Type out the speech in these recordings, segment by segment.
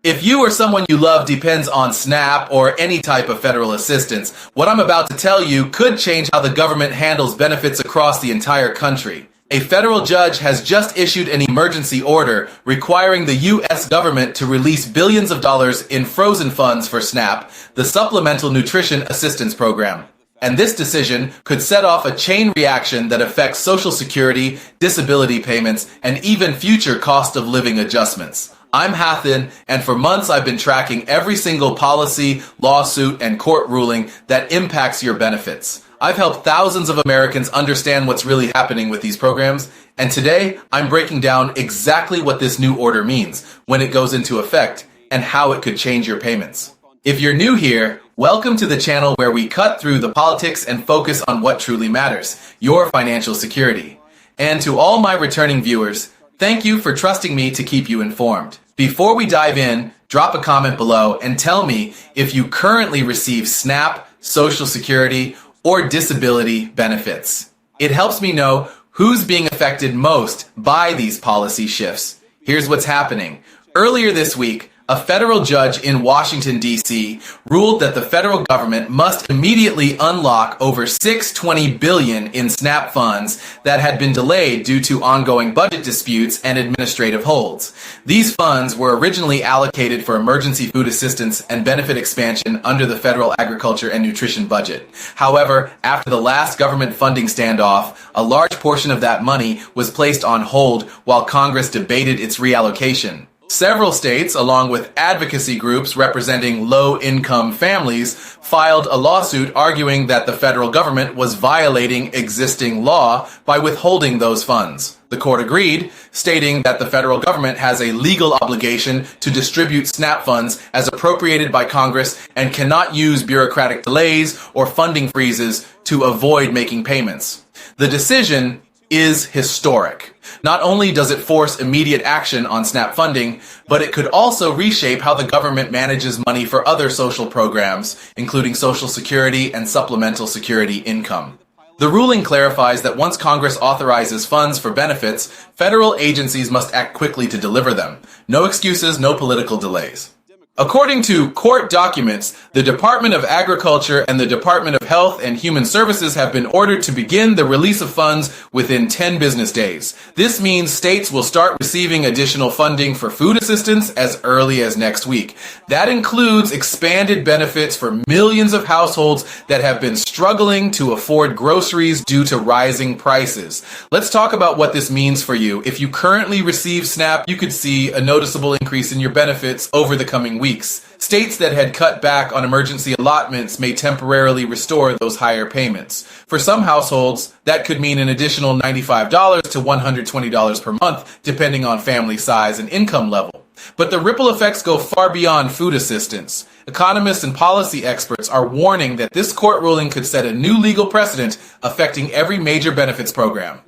If you or someone you love depends on SNAP or any type of federal assistance, what I'm about to tell you could change how the government handles benefits across the entire country. A federal judge has just issued an emergency order requiring the U.S. government to release billions of dollars in frozen funds for SNAP, the Supplemental Nutrition Assistance Program. And this decision could set off a chain reaction that affects Social Security, disability payments, and even future cost of living adjustments. I'm Hathan, and for months I've been tracking every single policy, lawsuit, and court ruling that impacts your benefits. I've helped thousands of Americans understand what's really happening with these programs, and today I'm breaking down exactly what this new order means, when it goes into effect, and how it could change your payments. If you're new here, welcome to the channel where we cut through the politics and focus on what truly matters, your financial security. And to all my returning viewers, thank you for trusting me to keep you informed. Before we dive in, drop a comment below and tell me if you currently receive SNAP, Social Security, or disability benefits. It helps me know who's being affected most by these policy shifts. Here's what's happening. Earlier this week, a federal judge in Washington, D.C. ruled that the federal government must immediately unlock over $620 billion in SNAP funds that had been delayed due to ongoing budget disputes and administrative holds. These funds were originally allocated for emergency food assistance and benefit expansion under the federal agriculture and nutrition budget. However, after the last government funding standoff, a large portion of that money was placed on hold while Congress debated its reallocation. Several states, along with advocacy groups representing low-income families, filed a lawsuit arguing that the federal government was violating existing law by withholding those funds. The court agreed, stating that the federal government has a legal obligation to distribute SNAP funds as appropriated by Congress and cannot use bureaucratic delays or funding freezes to avoid making payments. The decision is historic. Not only does it force immediate action on SNAP funding, but it could also reshape how the government manages money for other social programs, including Social Security and Supplemental Security income. The ruling clarifies that once Congress authorizes funds for benefits, federal agencies must act quickly to deliver them. No excuses, no political delays. According to court documents, the Department of Agriculture and the Department of Health and Human Services have been ordered to begin the release of funds within 10 business days. This means states will start receiving additional funding for food assistance as early as next week. That includes expanded benefits for millions of households that have been struggling to afford groceries due to rising prices. Let's talk about what this means for you. If you currently receive SNAP, you could see a noticeable increase in your benefits over the coming weeks. States that had cut back on emergency allotments may temporarily restore those higher payments. For some households, that could mean an additional $95 to $120 per month, depending on family size and income level. But the ripple effects go far beyond food assistance. Economists and policy experts are warning that this court ruling could set a new legal precedent affecting every major benefits program.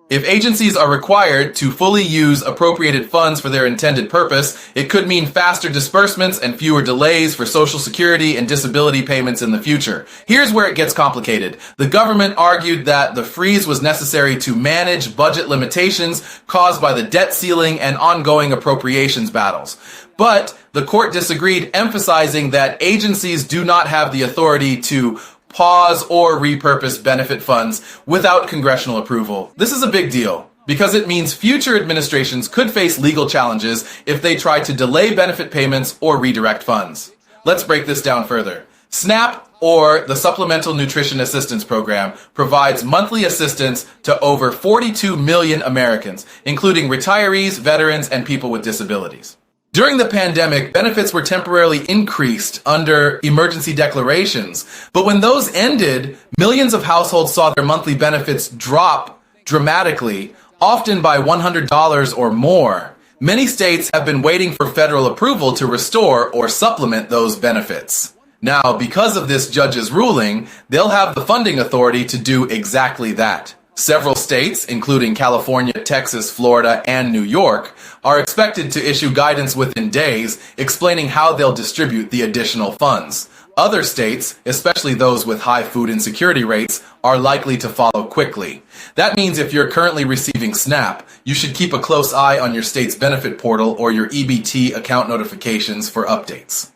If agencies are required to fully use appropriated funds for their intended purpose, it could mean faster disbursements and fewer delays for Social Security and disability payments in the future. Here's where it gets complicated. The government argued that the freeze was necessary to manage budget limitations caused by the debt ceiling and ongoing appropriations battles. But the court disagreed, emphasizing that agencies do not have the authority to pause or repurpose benefit funds without congressional approval. This is a big deal because it means future administrations could face legal challenges if they try to delay benefit payments or redirect funds. Let's break this down further. SNAP, or the Supplemental Nutrition Assistance Program, provides monthly assistance to over 42 million Americans, including retirees, veterans, and people with disabilities. During the pandemic, benefits were temporarily increased under emergency declarations, but when those ended, millions of households saw their monthly benefits drop dramatically, often by $100 or more. Many states have been waiting for federal approval to restore or supplement those benefits. Now, because of this judge's ruling, they'll have the funding authority to do exactly that. Several states, including California, Texas, Florida, and New York, are expected to issue guidance within days explaining how they'll distribute the additional funds. Other states, especially those with high food insecurity rates, are likely to follow quickly. That means if you're currently receiving SNAP, you should keep a close eye on your state's benefit portal or your EBT account notifications for updates.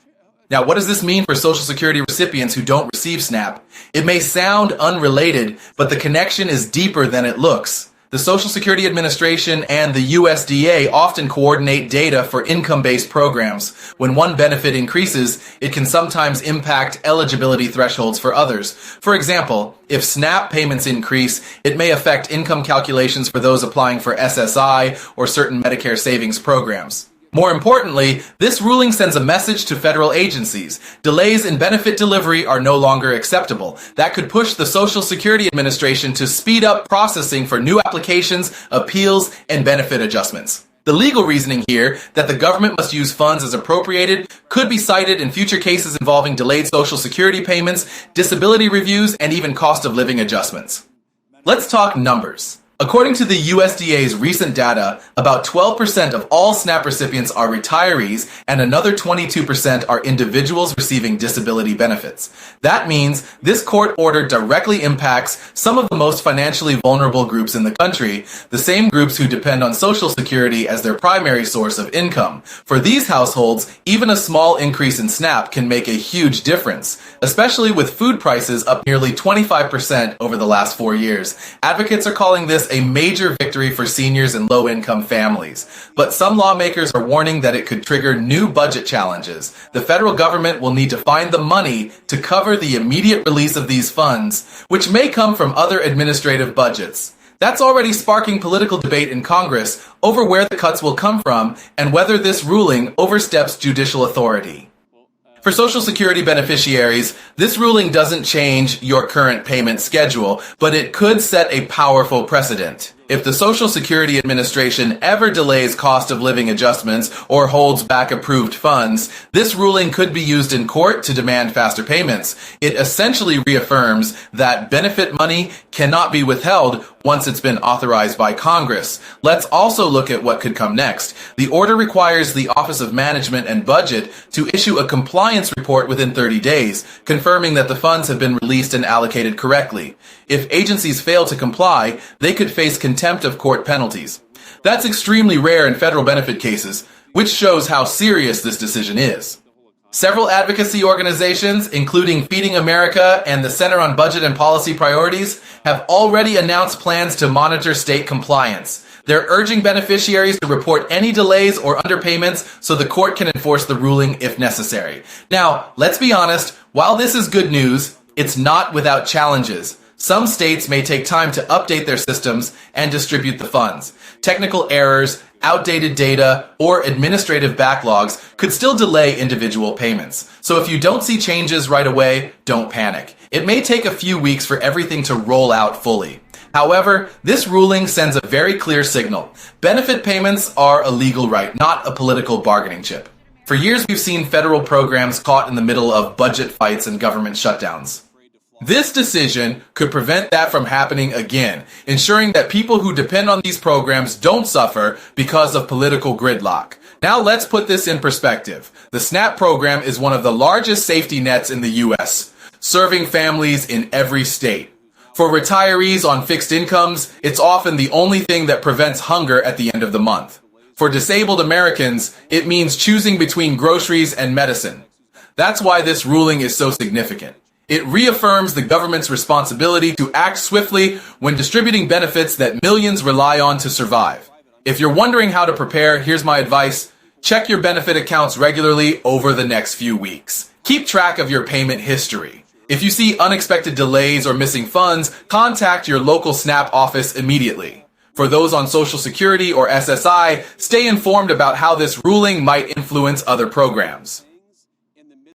Now, what does this mean for Social Security recipients who don't receive SNAP? It may sound unrelated, but the connection is deeper than it looks. The Social Security Administration and the USDA often coordinate data for income-based programs. When one benefit increases, it can sometimes impact eligibility thresholds for others. For example, if SNAP payments increase, it may affect income calculations for those applying for SSI or certain Medicare savings programs. More importantly, this ruling sends a message to federal agencies. Delays in benefit delivery are no longer acceptable. That could push the Social Security Administration to speed up processing for new applications, appeals, and benefit adjustments. The legal reasoning here, that the government must use funds as appropriated, could be cited in future cases involving delayed Social Security payments, disability reviews, and even cost of living adjustments. Let's talk numbers. According to the USDA's recent data, about 12% of all SNAP recipients are retirees and another 22% are individuals receiving disability benefits. That means this court order directly impacts some of the most financially vulnerable groups in the country, the same groups who depend on Social Security as their primary source of income. For these households, even a small increase in SNAP can make a huge difference, especially with food prices up nearly 25% over the last 4 years. Advocates are calling this a major victory for seniors and low-income families. But some lawmakers are warning that it could trigger new budget challenges. The federal government will need to find the money to cover the immediate release of these funds, which may come from other administrative budgets. That's already sparking political debate in Congress over where the cuts will come from and whether this ruling oversteps judicial authority. For Social Security beneficiaries, this ruling doesn't change your current payment schedule, but it could set a powerful precedent. If the Social Security Administration ever delays cost of living adjustments or holds back approved funds, this ruling could be used in court to demand faster payments. It essentially reaffirms that benefit money cannot be withheld once it's been authorized by Congress. Let's also look at what could come next. The order requires the Office of Management and Budget to issue a compliance report within 30 days, confirming that the funds have been released and allocated correctly. If agencies fail to comply, they could face contempt of court penalties. That's extremely rare in federal benefit cases, which shows how serious this decision is. Several advocacy organizations, including Feeding America and the Center on Budget and Policy Priorities, have already announced plans to monitor state compliance. They're urging beneficiaries to report any delays or underpayments so the court can enforce the ruling if necessary. Now, let's be honest, while this is good news, it's not without challenges. Some states may take time to update their systems and distribute the funds. Technical errors, outdated data, or administrative backlogs could still delay individual payments. So if you don't see changes right away, don't panic. It may take a few weeks for everything to roll out fully. However, this ruling sends a very clear signal. Benefit payments are a legal right, not a political bargaining chip. For years, we've seen federal programs caught in the middle of budget fights and government shutdowns. This decision could prevent that from happening again, ensuring that people who depend on these programs don't suffer because of political gridlock. Now let's put this in perspective. The SNAP program is one of the largest safety nets in the U.S., serving families in every state. For retirees on fixed incomes, it's often the only thing that prevents hunger at the end of the month. For disabled Americans, it means choosing between groceries and medicine. That's why this ruling is so significant. It reaffirms the government's responsibility to act swiftly when distributing benefits that millions rely on to survive. If you're wondering how to prepare, here's my advice. Check your benefit accounts regularly over the next few weeks. Keep track of your payment history. If you see unexpected delays or missing funds, contact your local SNAP office immediately. For those on Social Security or SSI, stay informed about how this ruling might influence other programs.